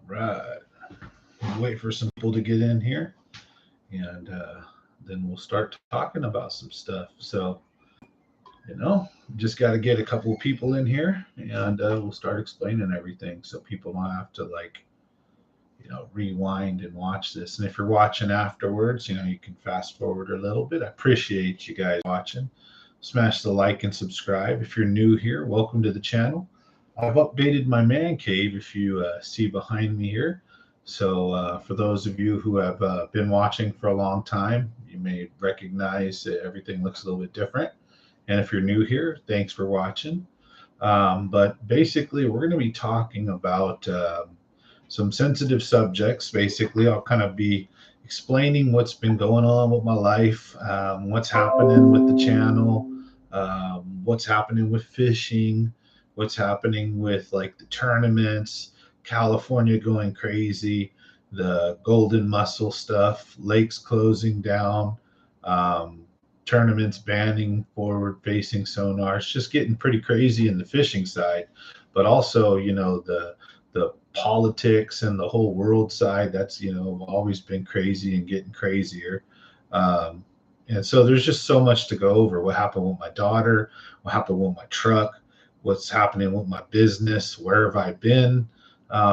Right. We'll wait for some people to get in here, and then we'll start talking about some stuff. So, just got to get a couple of people in here, and we'll start explaining everything so people don't have to rewind and watch this. And if you're watching afterwards, you can fast forward a little bit. I appreciate you guys watching. Smash the like and subscribe. If you're new here, welcome to the channel. I've updated my man cave if you see behind me here. So, for those of you who have been watching for a long time, you may recognize that everything looks a little bit different. And if you're new here, thanks for watching. But basically, we're going to be talking about some sensitive subjects. Basically, I'll kind of be explaining what's been going on with my life, what's happening with the channel, what's happening with fishing, what's happening with like the tournaments, California going crazy, the golden mussel stuff, lakes closing down, um, tournaments banning forward facing sonars, just getting pretty crazy in the fishing side. But also, the politics and the whole world side, that's always been crazy and getting crazier. Um, and so there's just so much to go over. What happened with my daughter, what happened with my truck, what's happening with my business, where have I been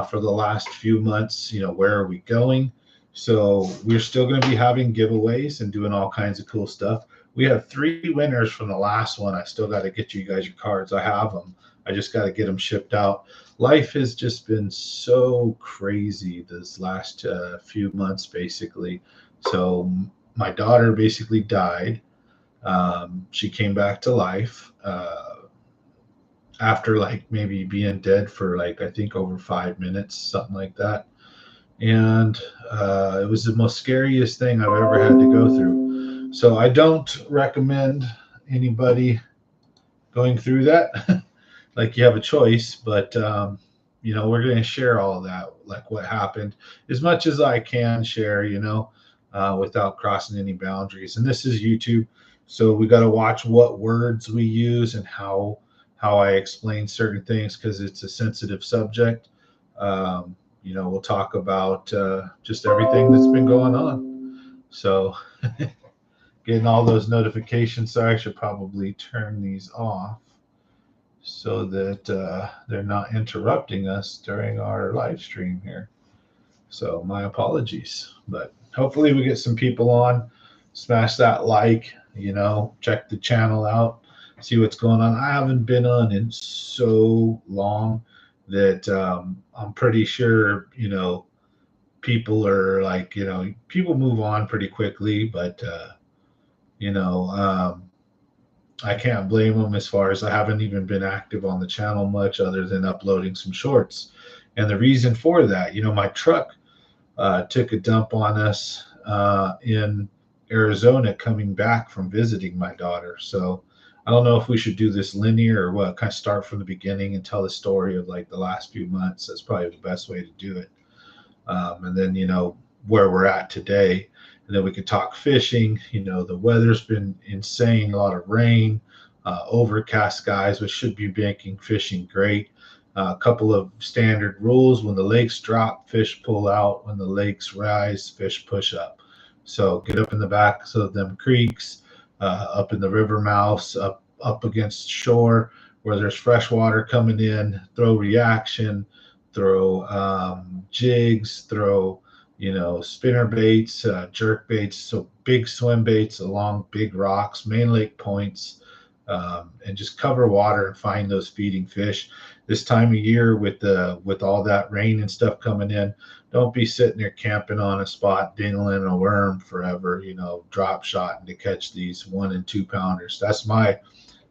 for the last few months, where are we going. So we're still going to be having giveaways and doing all kinds of cool stuff. We have 3 winners from the last one. I still got to get you guys your cards. I have them. I just got to get them shipped out. Life has just been so crazy this last few months, basically. So my daughter basically died. She came back to life after like maybe being dead for like I think over 5 minutes, something like that. And it was the most scariest thing I've ever had to go through. So I don't recommend anybody going through that. Like you have a choice, but we're going to share all of that, like what happened, as much as I can share, without crossing any boundaries. And this is YouTube, so we got to watch what words we use and how I explain certain things because it's a sensitive subject. We'll talk about just everything that's been going on. So, getting all those notifications. Sorry, I should probably turn these off so that they're not interrupting us during our live stream here. So my apologies, but hopefully we get some people on. Smash that like, check the channel out, see what's going on. I haven't been on in so long that I'm pretty sure, people are like, people move on pretty quickly, but you know, um, I can't blame them as far as I haven't even been active on the channel much other than uploading some shorts. And the reason for that, my truck took a dump on us in Arizona coming back from visiting my daughter. So I don't know if we should do this linear or what, kind of start from the beginning and tell the story of like the last few months. That's probably the best way to do it. And then, where we're at today. And then we could talk fishing. The weather's been insane, a lot of rain, overcast skies, which should be making fishing great. A couple of standard rules: when the lakes drop, fish pull out; when the lakes rise, fish push up. So get up in the backs of them creeks, up in the river mouths, up against shore where there's fresh water coming in. Throw reaction, throw jigs, throw spinner baits, jerk baits, so big swim baits along big rocks, main lake points, and just cover water and find those feeding fish. This time of year with all that rain and stuff coming in, don't be sitting there camping on a spot dingling a worm forever, drop shotting to catch these 1 and 2 pounders. That's my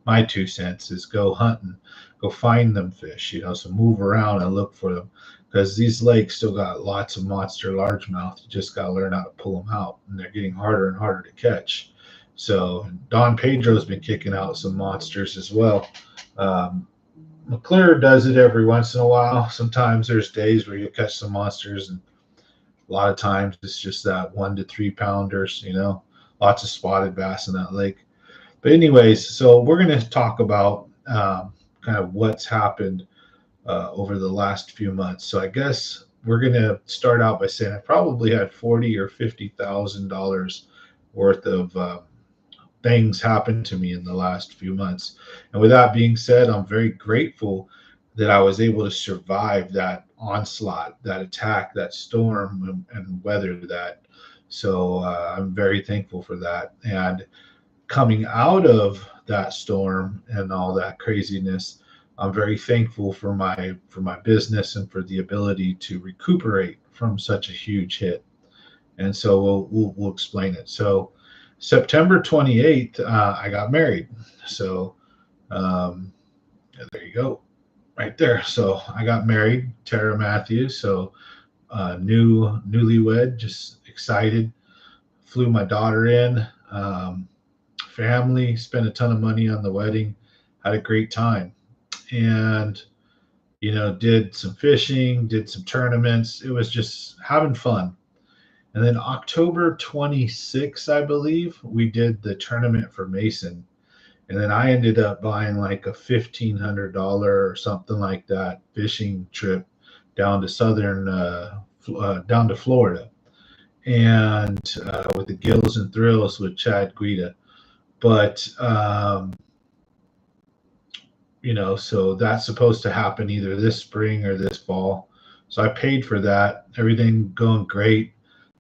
2 cents, is go hunting, go find them fish, so move around and look for them, because these lakes still got lots of monster largemouth. You just got to learn how to pull them out, and they're getting harder and harder to catch. So Don Pedro's been kicking out some monsters as well. McClure does it every once in a while. Sometimes there's days where you catch some monsters, and a lot of times it's just that 1 to 3 pounders, lots of spotted bass in that lake. But anyways, so we're going to talk about kind of what's happened over the last few months. So I guess we're going to start out by saying I probably had $40,000 or $50,000 worth of things happen to me in the last few months. And with that being said, I'm very grateful that I was able to survive that onslaught, that attack, that storm, and weather that. So I'm very thankful for that. And coming out of that storm and all that craziness, I'm very thankful for my business and for the ability to recuperate from such a huge hit. And so we'll explain it. So September 28th, I got married. So um, there you go, right there. So I got married, Tara Matthews. So newlywed, just excited. Flew my daughter in. Family, spent a ton of money on the wedding, had a great time, and did some fishing, did some tournaments. It was just having fun. And then October 26th, I believe, we did the tournament for Mason. And then I ended up buying like a $1,500 or something like that fishing trip down to down to Florida, and with the Gills and Thrills with Chad Guida. But so that's supposed to happen either this spring or this fall. So I paid for that. Everything going great.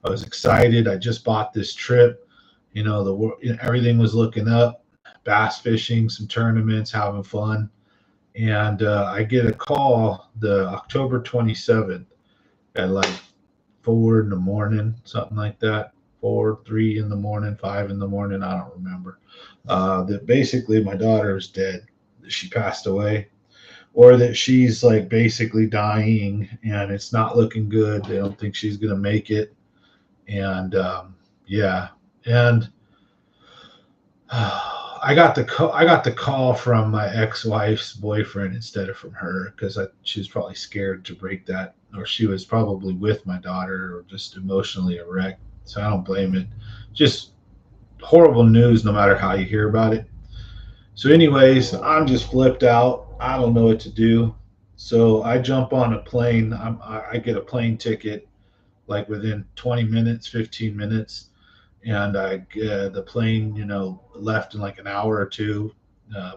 I was excited. I just bought this trip. Everything was looking up. Bass fishing, some tournaments, having fun. And I get a call the October 27th at like 4 in the morning, something like that. 4, 3 in the morning, 5 in the morning. I don't remember. That basically my daughter is dead. She passed away, or that she's like basically dying and it's not looking good. They don't think she's going to make it. And yeah. And I got the call from my ex-wife's boyfriend instead of from her, because she was probably scared to break that, or she was probably with my daughter or just emotionally a wreck. So I don't blame it. Just horrible news no matter how you hear about it. So anyways, I'm just flipped out. I don't know what to do. So I jump on a plane. I get a plane ticket like within 20 minutes, 15 minutes. And the plane, left in like an hour or two,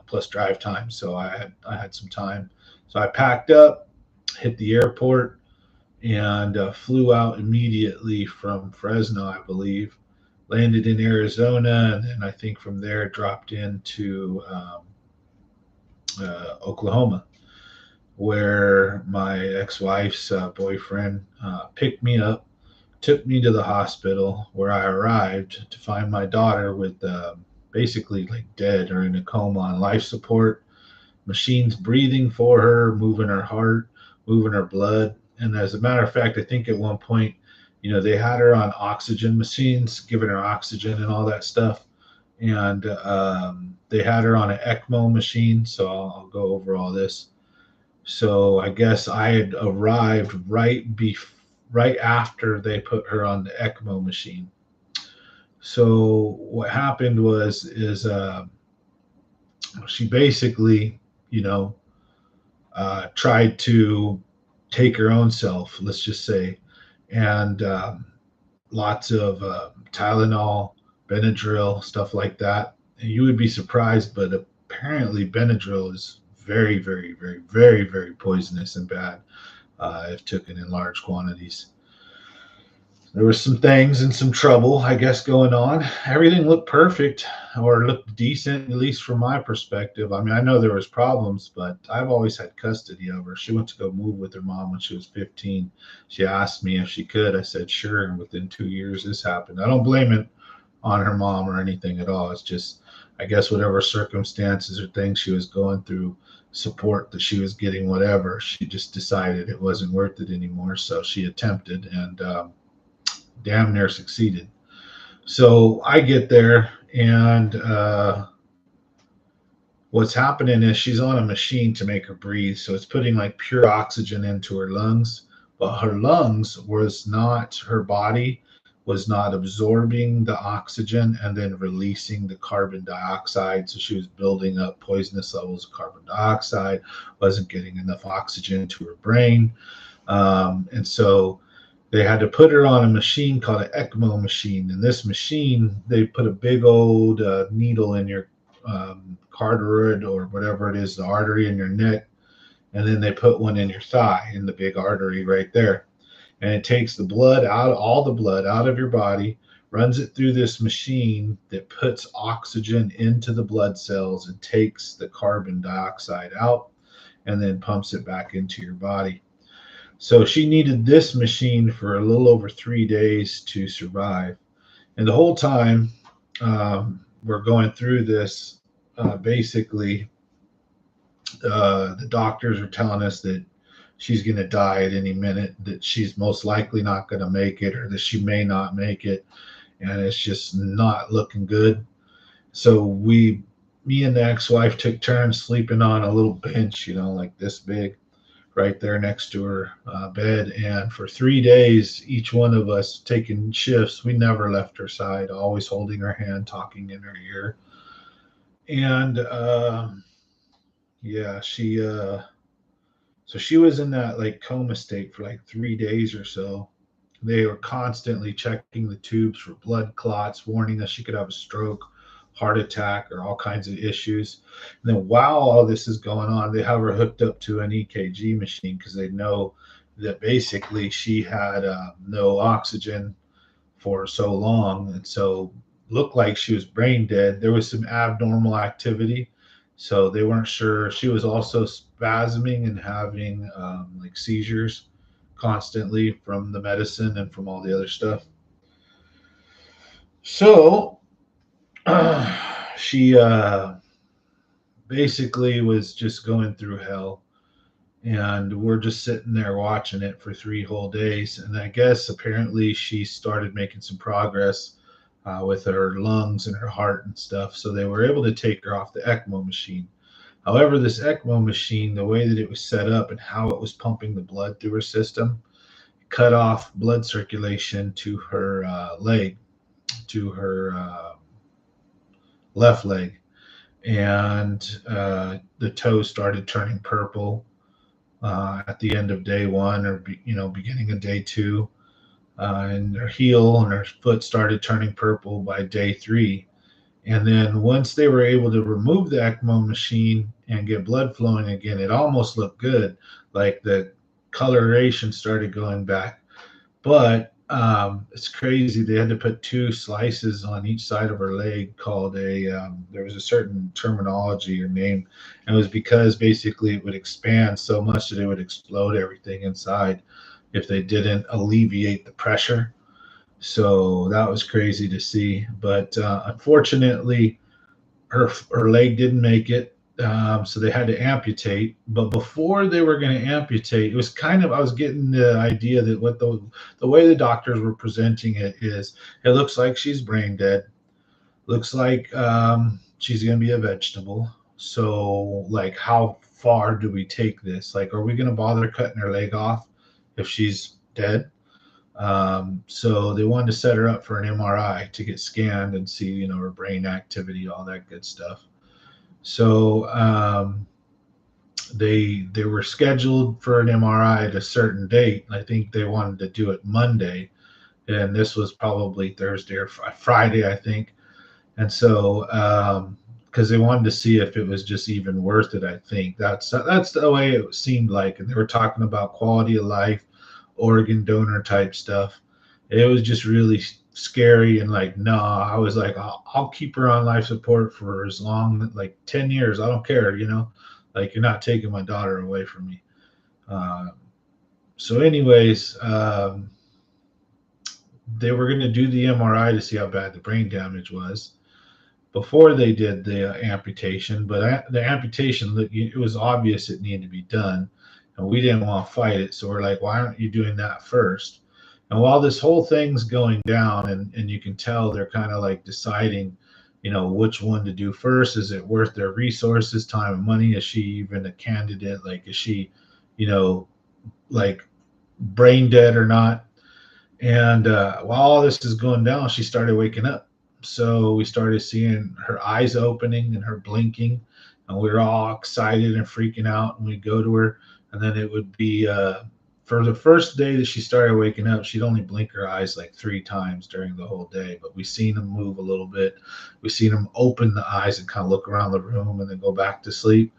plus drive time. So I had some time. So I packed up, hit the airport, and flew out immediately from Fresno, I believe. Landed in Arizona, and then I think from there dropped into Oklahoma, where my ex-wife's boyfriend picked me up, took me to the hospital, where I arrived to find my daughter with basically like dead or in a coma on life support, machines breathing for her, moving her heart, moving her blood. And as a matter of fact, I think at one point, they had her on oxygen machines, giving her oxygen and all that stuff. And they had her on an ECMO machine. So I'll go over all this. So I guess I had arrived right after they put her on the ECMO machine. So what happened is she basically, tried to take her own self, let's just say, and lots of Tylenol, Benadryl, stuff like that. And you would be surprised, but apparently Benadryl is very, very, very, very, very poisonous and bad if taken in large quantities. There was some things and some trouble, I guess, going on. Everything looked perfect, or looked decent, at least from my perspective. I mean, I know there was problems, but I've always had custody of her. She went to go move with her mom when she was 15. She asked me if she could. I said, sure. And within 2 years, this happened. I don't blame it on her mom or anything at all. It's just, I guess, whatever circumstances or things she was going through, support that she was getting, whatever, she just decided it wasn't worth it anymore. So she attempted, and damn near succeeded. So I get there, and what's happening is she's on a machine to make her breathe. So it's putting like pure oxygen into her lungs, but her lungs was not, her body was not absorbing the oxygen and then releasing the carbon dioxide. So she was building up poisonous levels of carbon dioxide, wasn't getting enough oxygen to her brain. And so they had to put her on a machine called an ECMO machine. And this machine, they put a big old needle in your carotid or whatever it is, the artery in your neck, and then they put one in your thigh in the big artery right there. And it takes the blood out, all the blood out of your body, runs it through this machine that puts oxygen into the blood cells and takes the carbon dioxide out and then pumps it back into your body. So she needed this machine for a little over 3 days to survive. And the whole time we're going through this, basically, the doctors are telling us that she's going to die at any minute, that she's most likely not going to make it, or that she may not make it. And it's just not looking good. So me and the ex-wife took turns sleeping on a little bench, like this big, right there next to her bed. And for 3 days, each one of us taking shifts, we never left her side, always holding her hand, talking in her ear. And yeah, so she was in that like coma state for like 3 days or so. They were constantly checking the tubes for blood clots, warning us she could have a stroke, heart attack, or all kinds of issues. And then while all this is going on, they have her hooked up to an EKG machine because they know that basically she had no oxygen for so long, and so looked like she was brain dead. There was some abnormal activity, so they weren't sure. She was also spasming and having like seizures constantly from the medicine and from all the other stuff. So she basically was just going through hell. And we're just sitting there watching it for 3 whole days. And I guess apparently she started making some progress with her lungs and her heart and stuff. So they were able to take her off the ECMO machine. However, this ECMO machine, the way that it was set up and how it was pumping the blood through her system, cut off blood circulation to her leg, to her left leg. And the toe started turning purple at the end of day one, or beginning of day two, and her heel and her foot started turning purple by day three. And then once they were able to remove the ECMO machine and get blood flowing again, it almost looked good. Like the coloration started going back. But it's crazy. They had to put 2 slices on each side of her leg called there was a certain terminology or name. And it was because basically it would expand so much that it would explode everything inside if they didn't alleviate the pressure. So that was crazy to see. But unfortunately, her leg didn't make it. So they had to amputate. But before they were going to amputate, it was kind of, I was getting the idea that what the way the doctors were presenting it is, it looks like she's brain dead. Looks like she's going to be a vegetable. So, like, how far do we take this? Like, are we going to bother cutting her leg off if she's dead? So they wanted to set her up for an MRI to get scanned and see, her brain activity, all that good stuff. So they were scheduled for an MRI at a certain date. I think they wanted to do it Monday, and this was probably Thursday or Friday, I think. And so because they wanted to see if it was just even worth it, I think that's the way it seemed like. And they were talking about quality of life, organ donor type stuff. It was just really scary and like, nah. I was like, I'll keep her on life support for as long, like 10 years. I don't care, like, you're not taking my daughter away from me. So anyways, they were going to do the MRI to see how bad the brain damage was before they did the amputation. But the amputation, it was obvious it needed to be done, and we didn't want to fight it. So we're like, why aren't you doing that first? And while this whole thing's going down, and you can tell they're kind of like deciding, which one to do first. Is it worth their resources, time, and money? Is she even a candidate? Like, is she, like brain dead or not? And while all this is going down, she started waking up. So we started seeing her eyes opening and her blinking, and we were all excited and freaking out. And we'd go to her, and then it would be for the first day that she started waking up, she'd only blink her eyes like 3 times during the whole day. But we seen them move a little bit. We seen them open the eyes and kind of look around the room and then go back to sleep.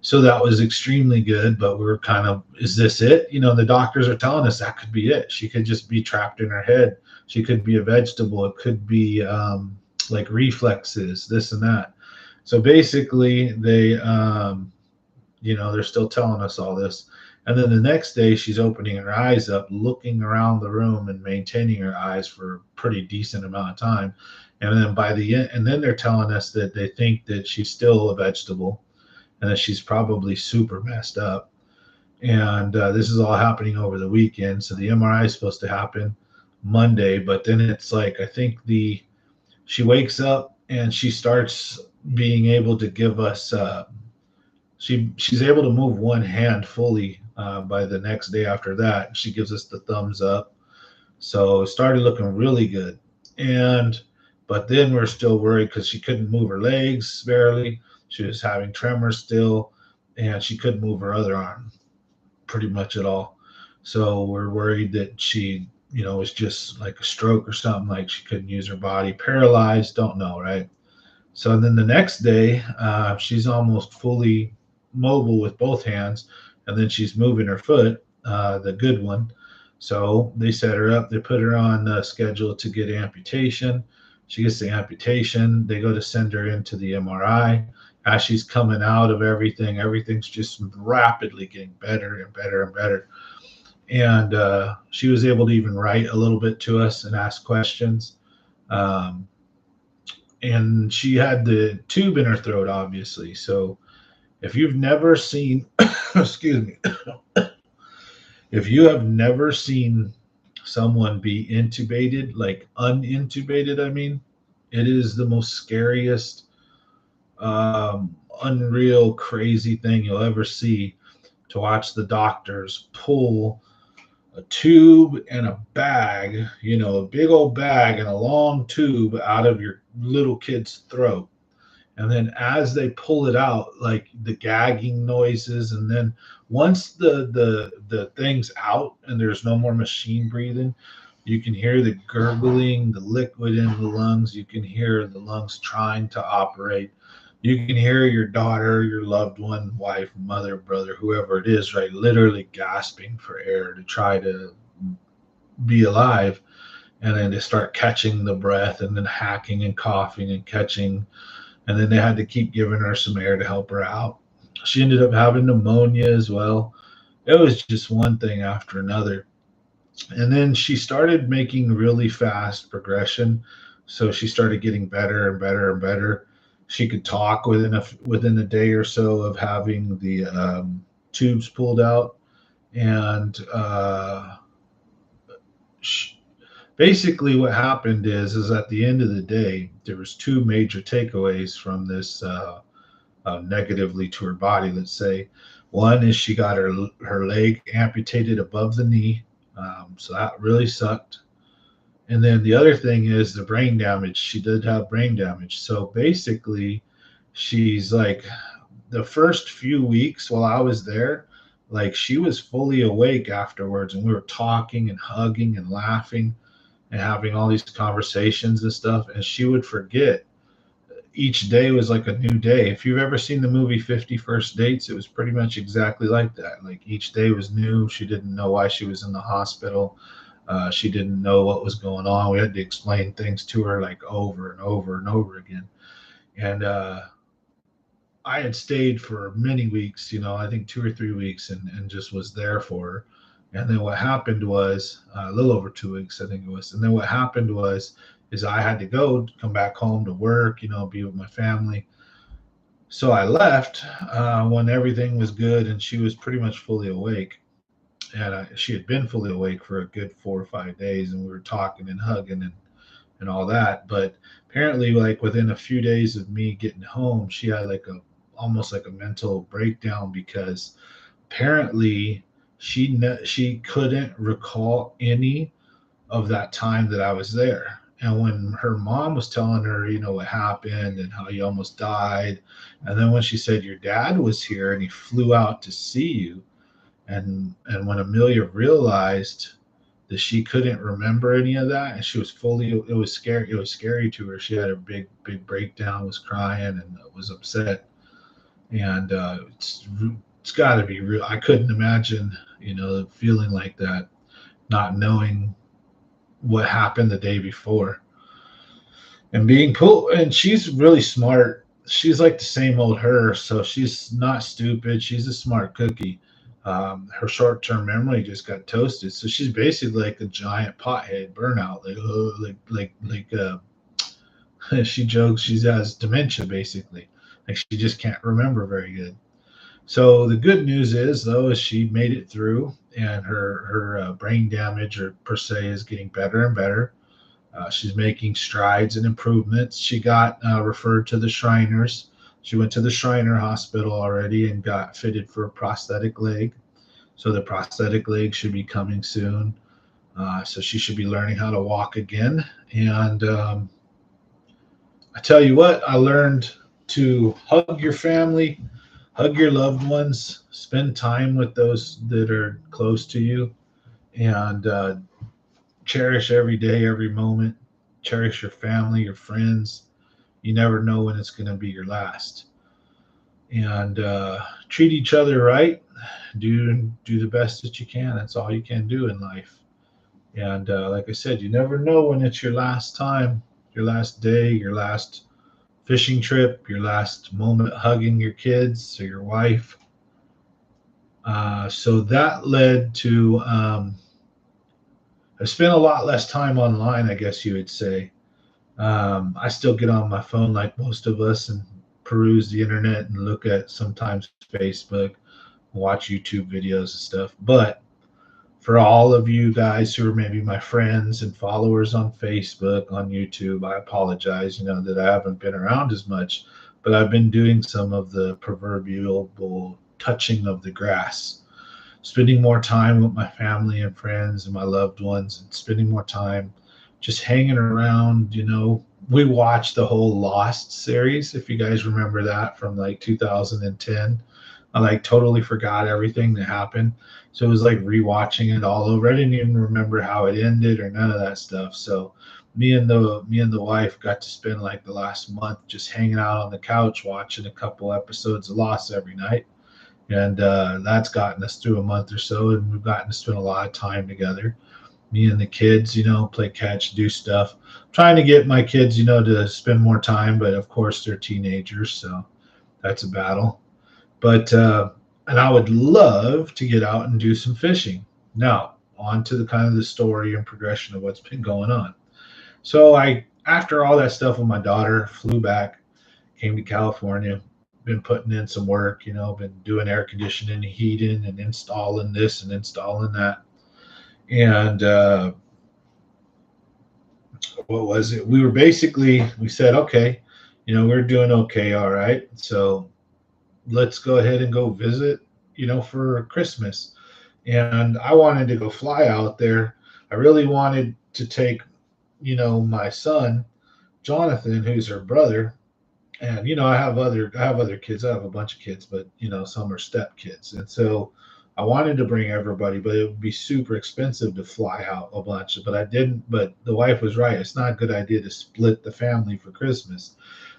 So that was extremely good. But we were kind of, is this it? The doctors are telling us that could be it. She could just be trapped in her head. She could be a vegetable. It could be like reflexes, this and that. So basically, they're still telling us all this. And then the next day, she's opening her eyes up, looking around the room and maintaining her eyes for a pretty decent amount of time. And then by the end, and then they're telling us that they think that she's still a vegetable and that she's probably super messed up. And this is all happening over the weekend. So the MRI is supposed to happen Monday, but then it's like, I think she wakes up and she starts being able to give us, she's able to move one hand fully by the next day after that. She gives us the thumbs up. So it started looking really good. But then we're still worried because she couldn't move her legs barely. She was having tremors still, and she couldn't move her other arm pretty much at all. So we're worried that she, was just like a stroke or something, like she couldn't use her body, paralyzed, don't know, right? So then the next day, she's almost fully mobile with both hands, and then she's moving her foot, the good one. So they set her up. They put her on the schedule to get amputation. She gets the amputation. They go to send her into the MRI. As she's coming out of everything, everything's just rapidly getting better and better and better. And she was able to even write a little bit to us and ask questions. And she had the tube in her throat, obviously. So if you've never seen, excuse me, if you have never seen someone be intubated, like unintubated, I mean, it is the most scariest, unreal, crazy thing you'll ever see, to watch the doctors pull a tube and a bag, a big old bag and a long tube out of your little kid's throat. And then as they pull it out, like the gagging noises, and then once the thing's out and there's no more machine breathing, you can hear the gurgling, the liquid in the lungs. You can hear the lungs trying to operate. You can hear your daughter, your loved one, wife, mother, brother, whoever it is, right, literally gasping for air to try to be alive. And then they start catching the breath and then hacking and coughing and catching. And then they had to keep giving her some air to help her out. She ended up having pneumonia as well. It was just one thing after another. And then she started making really fast progression. So she started getting better and better and better. She could talk within a day or so of having the tubes pulled out. And basically what happened is at the end of the day, there was two major takeaways from this negatively to her body, let's say. One is she got her leg amputated above the knee. So that really sucked. And then the other thing is the brain damage. She did have brain damage. So basically, she's like, the first few weeks while I was there, like she was fully awake afterwards. And we were talking and hugging and laughing and having all these conversations and stuff. And she would forget. Each day was like a new day. If you've ever seen the movie 50 First Dates, it was pretty much exactly like that. Like each day was new. She didn't know why she was in the hospital. She didn't know what was going on. We had to explain things to her like over and over and over again. And I had stayed for many weeks, I think 2 or 3 weeks, and just was there for her. And then what happened was a little over 2 weeks, I think it was. And then what happened is I had to come back home to work, be with my family. So I left when everything was good and she was pretty much fully awake. And she had been fully awake for a good 4 or 5 days, and we were talking and hugging and all that. But apparently, like within a few days of me getting home, she had almost like a mental breakdown, because apparently she couldn't recall any of that time that I was there. And when her mom was telling her, what happened and how you almost died, and then when she said your dad was here and he flew out to see you, And when Amelia realized that she couldn't remember any of that, and she was fully, it was scary. It was scary to her. She had a big breakdown, was crying, and was upset. And it's got to be real. I couldn't imagine, feeling like that, not knowing what happened the day before, and being pulled. And she's really smart. She's like the same old her, so she's not stupid. She's a smart cookie. Her short-term memory just got toasted, so she's basically like a giant pothead burnout. Like, she jokes she has dementia, basically. Like, she just can't remember very good. So the good news is, though, is she made it through, and her brain damage, or per se, is getting better and better. She's making strides and improvements. She got referred to the Shriners. She went to the Shriner Hospital already and got fitted for a prosthetic leg. So the prosthetic leg should be coming soon. So she should be learning how to walk again. And I tell you what, I learned to hug your family, hug your loved ones, spend time with those that are close to you, and cherish every day, every moment. Cherish your family, your friends. You never know when it's going to be your last. And treat each other right. Do the best that you can. That's all you can do in life. And like I said, you never know when it's your last time, your last day, your last fishing trip, your last moment hugging your kids or your wife. So that led to I spent a lot less time online, I guess you would say. I still get on my phone like most of us and peruse the internet and look at sometimes Facebook, watch YouTube videos and stuff. But for all of you guys who are maybe my friends and followers on Facebook, on YouTube, I apologize, that I haven't been around as much, but I've been doing some of the proverbial touching of the grass, spending more time with my family and friends and my loved ones, and spending more time just hanging around. We watched the whole Lost series, if you guys remember that, from like 2010. I like totally forgot everything that happened. So it was like rewatching it all over. I didn't even remember how it ended or none of that stuff. So me and the wife got to spend like the last month just hanging out on the couch watching a couple episodes of Lost every night. And that's gotten us through a month or so, and we've gotten to spend a lot of time together. Me and the kids, play catch, do stuff. Trying to get my kids, to spend more time, but of course they're teenagers, so that's a battle. But and I would love to get out and do some fishing. Now, on to the kind of the story and progression of what's been going on. So after all that stuff with my daughter, flew back, came to California, been putting in some work, been doing air conditioning, heating, and installing this and installing that. And what was it? We said, okay, we're doing okay, all right. So let's go ahead and go visit, for Christmas. And I wanted to go fly out there. I really wanted to take, my son, Jonathan, who's her brother. And I have other kids. I have a bunch of kids, but some are step kids. And so I wanted to bring everybody, but it would be super expensive to fly out a bunch. But I didn't. But the wife was right. It's not a good idea to split the family for Christmas.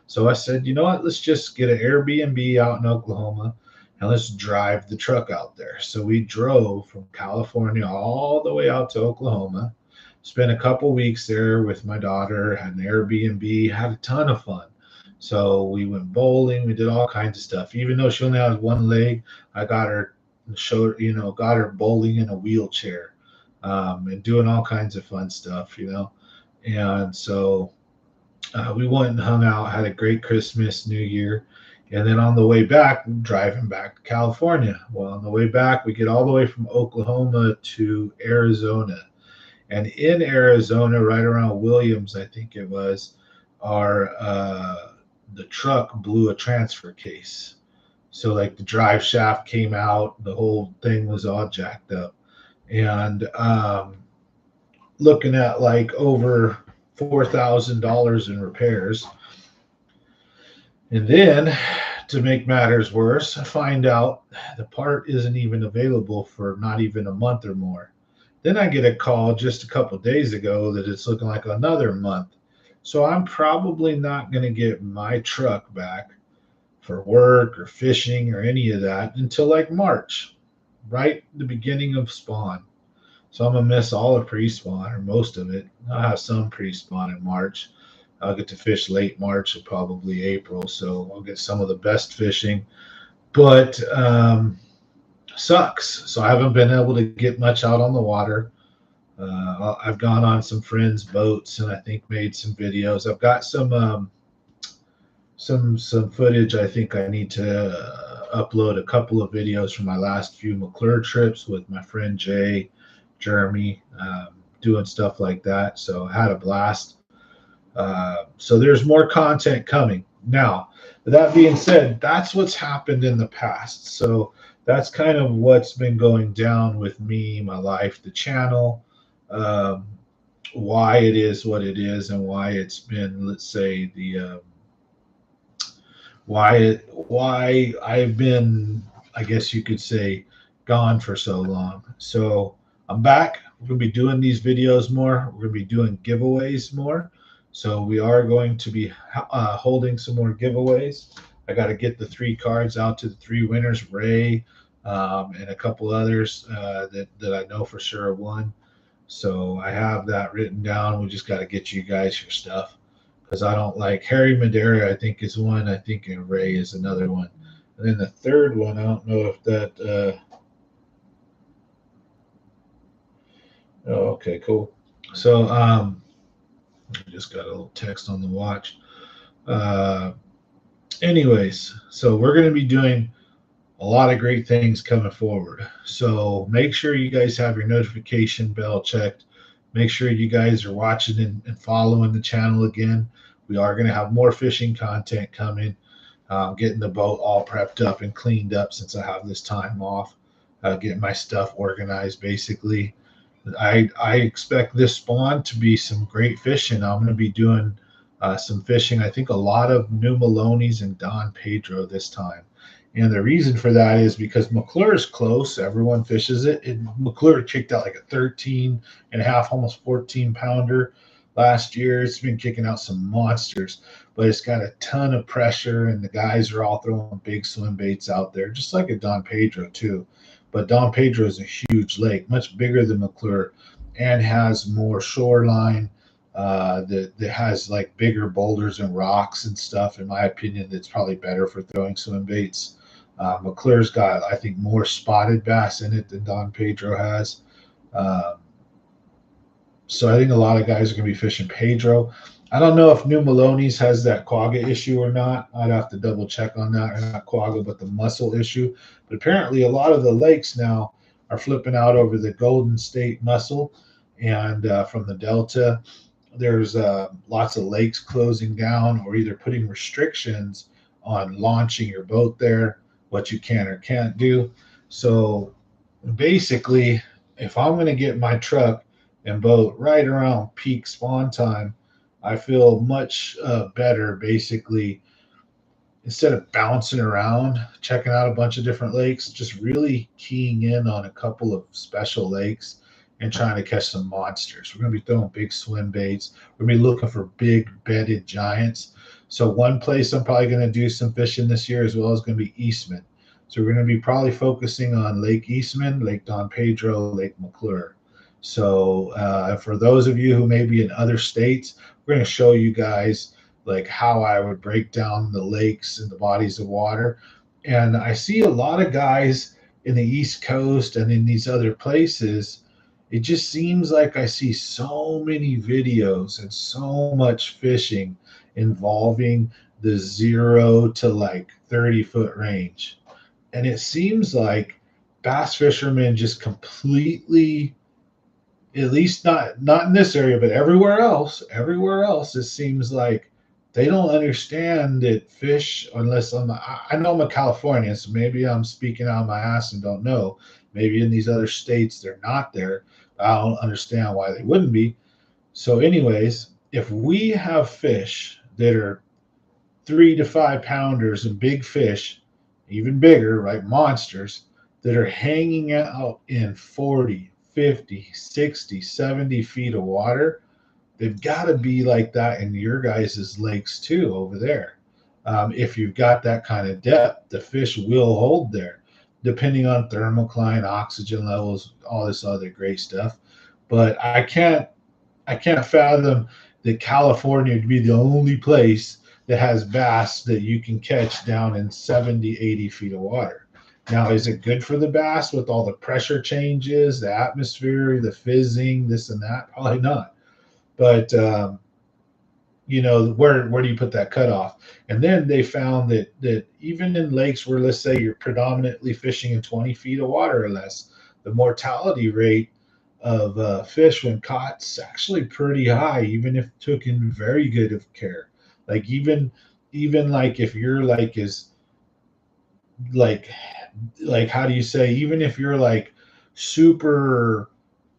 So I said, you know what? Let's just get an Airbnb out in Oklahoma, and let's drive the truck out there. So we drove from California all the way out to Oklahoma. Spent a couple weeks there with my daughter. Had an Airbnb. Had a ton of fun. So we went bowling. We did all kinds of stuff. Even though she only has one leg, I got her bowling in a wheelchair, and doing all kinds of fun stuff. And so we went and hung out, had a great Christmas, New Year. And then on the way back, driving back to California. Well, on the way back, we get all the way from Oklahoma to Arizona. And in Arizona, right around Williams, I think it was, the truck blew a transfer case. So like the drive shaft came out, the whole thing was all jacked up. And looking at like over $4,000 in repairs. And then to make matters worse, I find out the part isn't even available for not even a month or more. Then I get a call just a couple days ago that it's looking like another month. So I'm probably not going to get my truck back for work or fishing or any of that until like March, right the beginning of spawn. So I'm gonna miss all of pre-spawn or most of it. I'll have some pre-spawn in March. I'll get to fish late March or probably April, so I'll get some of the best fishing. But sucks. So I haven't been able to get much out on the water. I've gone on some friends' boats and I think made some videos. I've got some footage. I think I need to upload a couple of videos from my last few McClure trips with my friend Jay, Jeremy, doing stuff like that. So I had a blast. So there's more content coming. Now, that being said, that's what's happened in the past. So that's kind of what's been going down with me, my life, the channel, um, why it is what it is, and why it's been, let's say, the why I've been, I guess you could say, gone for so long. So I'm back. We're gonna be doing these videos more. We're gonna be doing giveaways more. So we are going to be holding some more giveaways. I got to get the 3 cards out to the 3 winners, Ray, and a couple others that I know for sure won. So I have that written down. We just got to get you guys your stuff because I don't like Harry Madeira. I think is one. I think and Ray is another one. And then the third one, I don't know if that. Oh, okay, cool. So I just got a little text on the watch. Uh, anyways, so we're going to be doing a lot of great things coming forward. So make sure you guys have your notification bell checked. Make sure you guys are watching and following the channel again. We are going to have more fishing content coming. Getting the boat all prepped up and cleaned up since I have this time off. Getting my stuff organized, basically. I expect this spawn to be some great fishing. I'm going to be doing some fishing. I think a lot of New Maloney's and Don Pedro this time. And the reason for that is because McClure is close. Everyone fishes it. McClure kicked out like a 13 and a half, almost 14 pounder last year. It's been kicking out some monsters, but it's got a ton of pressure, and the guys are all throwing big swim baits out there, just like at Don Pedro too. But Don Pedro is a huge lake, much bigger than McClure, and has more shoreline. That has like bigger boulders and rocks and stuff. In my opinion, that's probably better for throwing swim baits. McClure's got, I think, more spotted bass in it than Don Pedro has. Um, so I think a lot of guys are going to be fishing Pedro. I don't know if New Maloney's has that quagga issue or not. I'd have to double check on that. Or not quagga, but the mussel issue. But apparently a lot of the lakes now are flipping out over the Golden State mussel. And from the Delta, there's lots of lakes closing down or either putting restrictions on launching your boat there, what you can or can't do. So basically, if I'm going to get my truck and boat right around peak spawn time, I feel much better basically instead of bouncing around, checking out a bunch of different lakes, just really keying in on a couple of special lakes and trying to catch some monsters. We're going to be throwing big swim baits. We're going to be looking for big bedded giants. So one place I'm probably going to do some fishing this year as well is going to be Eastman. So we're going to be probably focusing on Lake Eastman, Lake Don Pedro, Lake McClure. So for those of you who may be in other states, we're going to show you guys like how I would break down the lakes and the bodies of water. And I see a lot of guys in the East Coast and in these other places. It just seems like I see so many videos and so much fishing involving the 0 to like 30-foot range. And it seems like bass fishermen just completely, at least not in this area, but everywhere else, it seems like they don't understand that fish, unless I know I'm a Californian, so maybe I'm speaking out of my ass and don't know. Maybe in these other states they're not there. I don't understand why they wouldn't be. So, anyways, if we have fish that are 3 to 5 pounders and big fish, even bigger, right? Monsters that are hanging out in 40, 50, 60, 70 feet of water. They've got to be like that in your guys' lakes too over there. If you've got that kind of depth, the fish will hold there, depending on thermocline, oxygen levels, all this other great stuff. But I can't fathom that California would be the only place that has bass that you can catch down in 70, 80 feet of water. Now, is it good for the bass with all the pressure changes, the atmosphere, the fizzing, this and that? Probably not. But where do you put that cutoff? And then they found that even in lakes where, let's say, you're predominantly fishing in 20 feet of water or less, the mortality rate of fish when caught is actually pretty high, even if taken very good of care. Like even like if your like is like how do you say, even if you're like super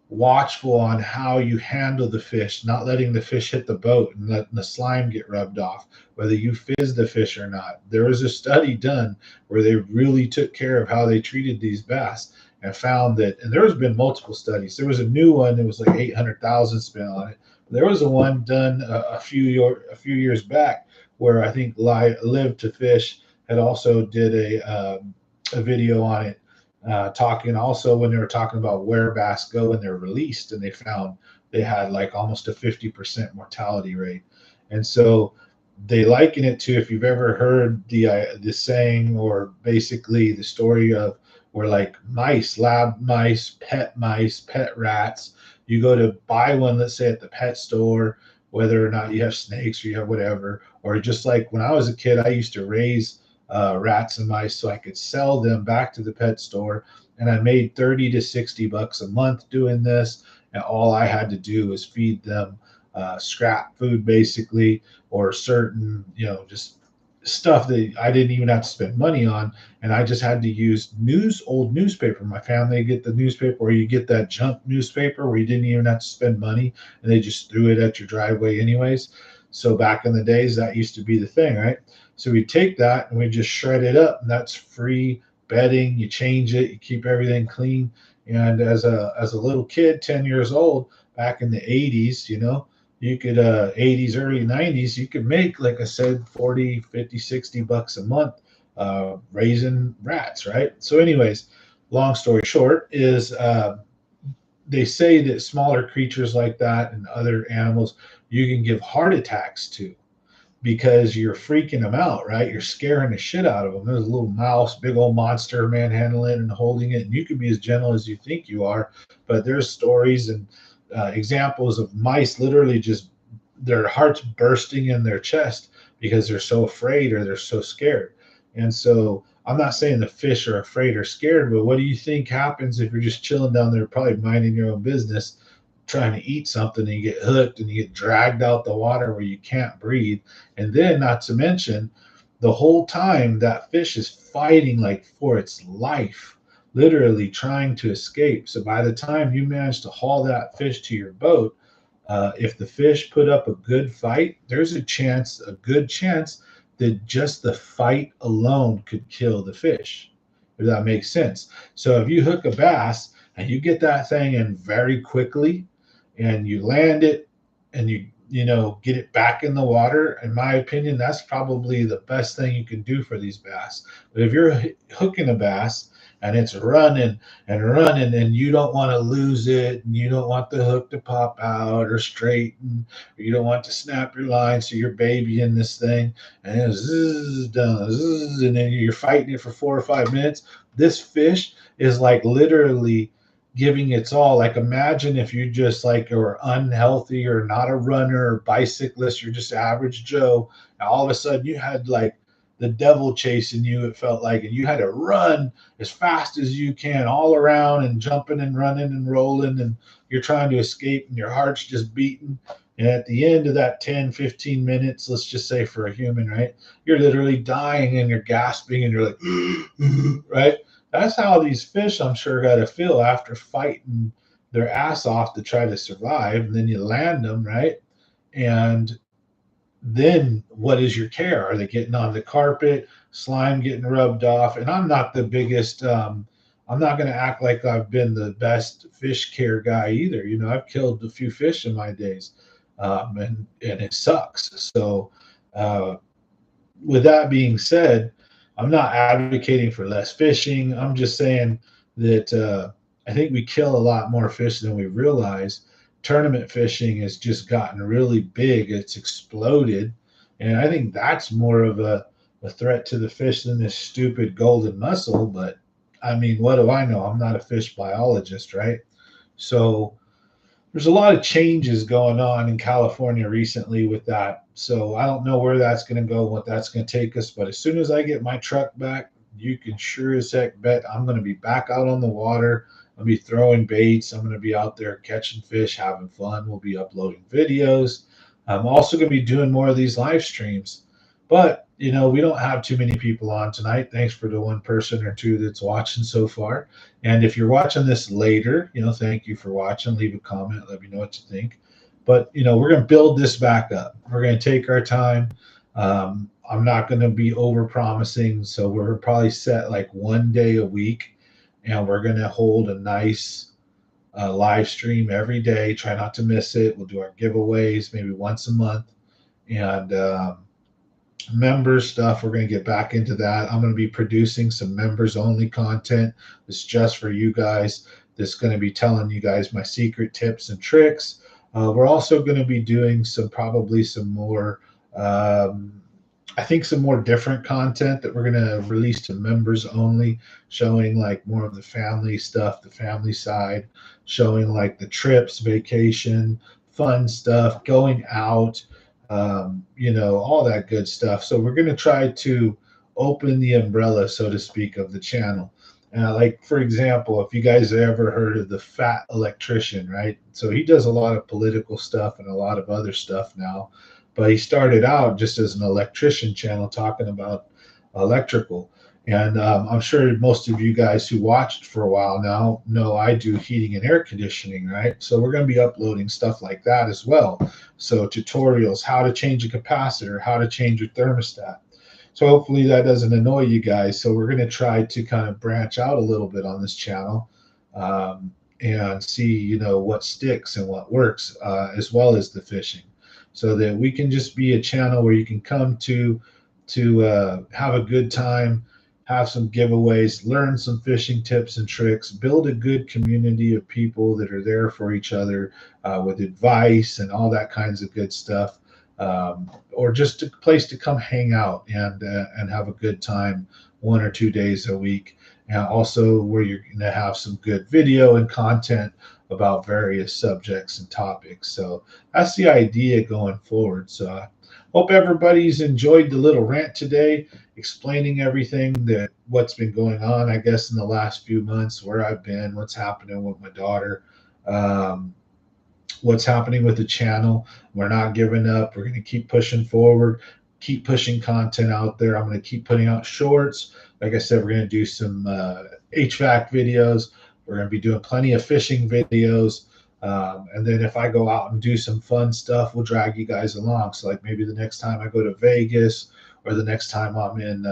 watchful on how you handle the fish, not letting the fish hit the boat and letting the slime get rubbed off, whether you fizz the fish or not. There was a study done where they really took care of how they treated these bass and found that, and there's been multiple studies. There was a new one that was like 800,000 spent on it. There was a one done a few years back where I think Live to Fish had also did a video on it, talking also when they were talking about where bass go when they're released, and they found they had like almost a 50% mortality rate. And so they liken it to, if you've ever heard the saying, or basically the story of where like mice, lab mice, pet rats, you go to buy one, let's say at the pet store, whether or not you have snakes or you have whatever, or just like when I was a kid, I used to raise rats and mice so I could sell them back to the pet store. And I made 30 to 60 bucks a month doing this. And all I had to do was feed them scrap food, basically, or certain, just stuff that I didn't even have to spend money on. And I just had to use old newspaper. My family get the newspaper, or you get that junk newspaper where you didn't even have to spend money and they just threw it at your driveway anyways. So back in the days, that used to be the thing, right? So we take that and we just shred it up, and that's free bedding. You change it, you keep everything clean. And as a little kid, 10 years old, back in the 80s, you could 80s, early 90s, you could make, like I said, 40, 50, 60 bucks a month raising rats, right? So anyways, long story short is they say that smaller creatures like that and other animals you can give heart attacks to, because you're freaking them out, right? You're scaring the shit out of them. There's a little mouse, big old monster, manhandling it and holding it, and you can be as gentle as you think you are. But there's stories and examples of mice literally just their hearts bursting in their chest because they're so afraid or they're so scared. And so I'm not saying the fish are afraid or scared, but what do you think happens if you're just chilling down there, probably minding your own business, trying to eat something, and you get hooked and you get dragged out the water where you can't breathe? And then, not to mention, the whole time that fish is fighting like for its life, literally trying to escape. So by the time you manage to haul that fish to your boat, if the fish put up a good fight, there's a good chance that just the fight alone could kill the fish, if that makes sense. So if you hook a bass and you get that thing in very quickly and you land it and you get it back in the water, in my opinion, that's probably the best thing you can do for these bass. But if you're hooking a bass and it's running and running and you don't want to lose it and you don't want the hook to pop out or straighten, or you don't want to snap your line, so you're babying this thing and it's done, and then you're fighting it for 4 or 5 minutes, this fish is like literally giving its all. Like, imagine if you just like are unhealthy or not a runner or bicyclist, you're just average Joe, and all of a sudden you had like the devil chasing you, it felt like, and you had to run as fast as you can all around and jumping and running and rolling, and you're trying to escape and your heart's just beating. And at the end of that 10, 15 minutes, let's just say for a human, right, you're literally dying and you're gasping and you're like, right? That's how these fish, I'm sure, got to feel after fighting their ass off to try to survive. And then you land them, right? And then what is your care? Are they getting on the carpet, slime getting rubbed off? And I'm not the biggest, I'm not going to act like I've been the best fish care guy either. You know, I've killed a few fish in my days, and it sucks. So, uh, with that being said, I'm not advocating for less fishing. I'm just saying that I think we kill a lot more fish than we realize. Tournament fishing has just gotten really big. It's exploded. And I think that's more of a threat to the fish than this stupid golden mussel. But I mean, what do I know? I'm not a fish biologist, right? So there's a lot of changes going on in California recently with that. So I don't know where that's going to go, what that's going to take us. But as soon as I get my truck back, you can sure as heck bet I'm going to be back out on the water. I'll be throwing baits. I'm going to be out there catching fish, having fun. We'll be uploading videos. I'm also going to be doing more of these live streams. But, you know, we don't have too many people on tonight. Thanks for the one person or two that's watching so far. And if you're watching this later, you know, thank you for watching. Leave a comment. Let me know what you think. But, you know, we're going to build this back up. We're going to take our time. I'm not going to be over promising. So we're probably set like one day a week. And we're going to hold a nice live stream every day. Try not to miss it. We'll do our giveaways maybe once a month. And, member stuff, we're going to get back into that. I'm going to be producing some members only content that's just for you guys, that's going to be telling you guys my secret tips and tricks. We're also going to be doing probably some more, I think some more different content that we're going to release to members only, showing like more of the family stuff, the family side, showing like the trips, vacation, fun stuff, going out, you know, all that good stuff. So we're going to try to open the umbrella, so to speak, of the channel. Like, for example, if you guys have ever heard of the Fat Electrician, right? So he does a lot of political stuff and a lot of other stuff now. But he started out just as an electrician channel talking about electrical. And I'm sure most of you guys who watched for a while now know I do heating and air conditioning, right? So we're going to be uploading stuff like that as well. So tutorials, how to change a capacitor, how to change your thermostat. So hopefully that doesn't annoy you guys. So we're going to try to kind of branch out a little bit on this channel, and see, you know, what sticks and what works, as well as the fishing, so that we can just be a channel where you can come to have a good time, have some giveaways, learn some fishing tips and tricks, build a good community of people that are there for each other, with advice and all that kinds of good stuff, or just a place to come hang out and have a good time 1 or 2 days a week. And also where you're going to have some good video and content about various subjects and topics. So that's the idea going forward. So I hope everybody's enjoyed the little rant today, explaining everything what's been going on, I guess, in the last few months, where I've been, what's happening with my daughter, what's happening with the channel. We're not giving up. We're going to keep pushing forward, keep pushing content out there. I'm going to keep putting out shorts. Like I said, we're going to do some HVAC videos. We're going to be doing plenty of fishing videos. And then if I go out and do some fun stuff, we'll drag you guys along. So like maybe the next time I go to Vegas, or the next time I'm in,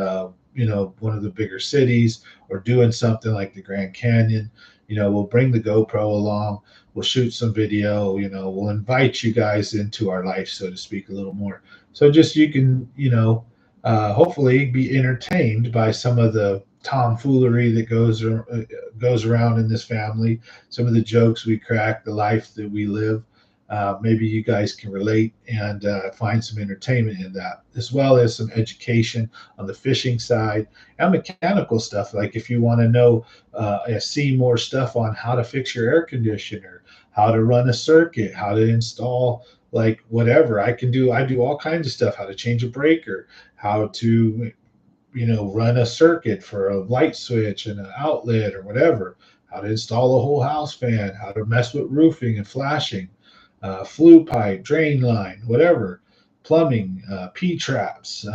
you know, one of the bigger cities, or doing something like the Grand Canyon, you know, we'll bring the GoPro along. We'll shoot some video, you know, we'll invite you guys into our life, so to speak, a little more. So just you can, you know, hopefully be entertained by some of the tomfoolery that goes around in this family, some of the jokes we crack, the life that we live. Maybe you guys can relate and find some entertainment in that, as well as some education on the fishing side and mechanical stuff. Like if you want to know, see more stuff on how to fix your air conditioner, how to run a circuit, how to install like whatever I do all kinds of stuff, how to change a breaker, how to, you know, run a circuit for a light switch and an outlet or whatever, how to install a whole house fan, how to mess with roofing and flashing, flue pipe, drain line, whatever, plumbing, P-traps,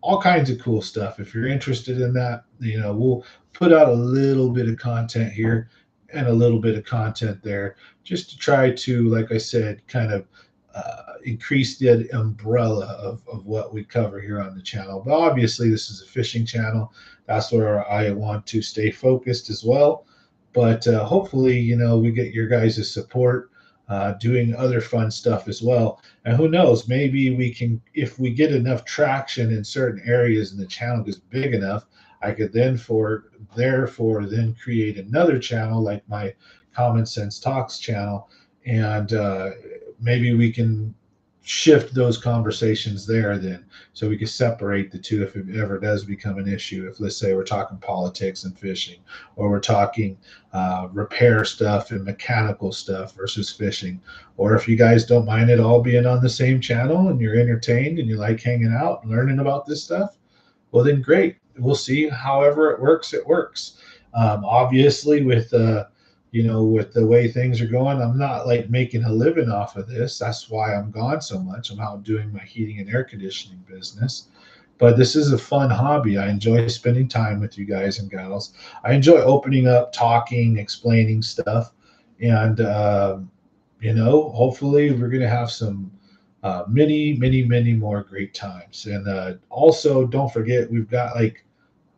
all kinds of cool stuff. If you're interested in that, you know, we'll put out a little bit of content here and a little bit of content there, just to try to, like I said, kind of increase the umbrella of what we cover here on the channel. But obviously, this is a fishing channel. That's where I want to stay focused as well. But hopefully, we get your guys' support doing other fun stuff as well. And who knows, maybe we can, if we get enough traction in certain areas and the channel gets big enough, I could then therefore then create another channel like my Common Sense Talks channel, and maybe we can shift those conversations there then, so we can separate the two if it ever does become an issue. If, let's say, we're talking politics and fishing, or we're talking repair stuff and mechanical stuff versus fishing, or if you guys don't mind it all being on the same channel and you're entertained and you like hanging out and learning about this stuff, well then great, we'll see. However it works, it works. Obviously, with with the way things are going, I'm not like making a living off of this. That's why I'm gone so much. I'm out doing my heating and air conditioning business. But this is a fun hobby. I enjoy spending time with you guys and gals. I enjoy opening up, talking, explaining stuff. And, hopefully we're going to have some many, many, many more great times. And also, don't forget, we've got like,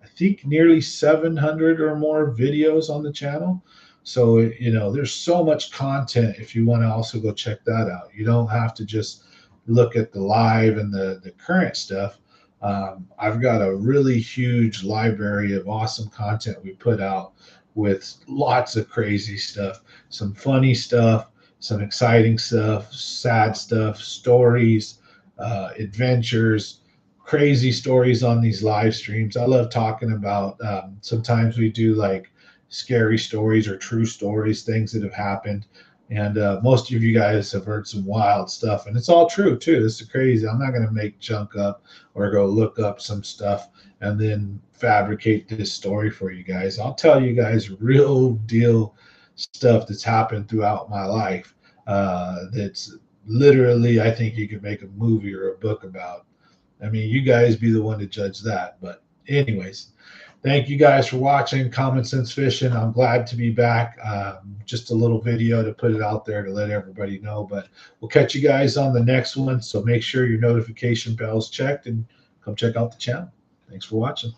I think nearly 700 or more videos on the channel. So, there's so much content if you want to also go check that out. You don't have to just look at the live and the current stuff. I've got a really huge library of awesome content we put out with lots of crazy stuff, some funny stuff, some exciting stuff, sad stuff, stories, adventures, crazy stories on these live streams. I love talking about, sometimes we do like scary stories or true stories, things that have happened. And most of you guys have heard some wild stuff, and it's all true too. This is crazy. I'm not going to make junk up or go look up some stuff and then fabricate this story for you guys. I'll tell you guys real deal stuff that's happened throughout my life. That's literally, I think you could make a movie or a book about. I mean, you guys be the one to judge that. But anyways, thank you guys for watching Common Sense Fishing. I'm glad to be back. Just a little video to put it out there to let everybody know. But we'll catch you guys on the next one. So make sure your notification bell's checked and come check out the channel. Thanks for watching.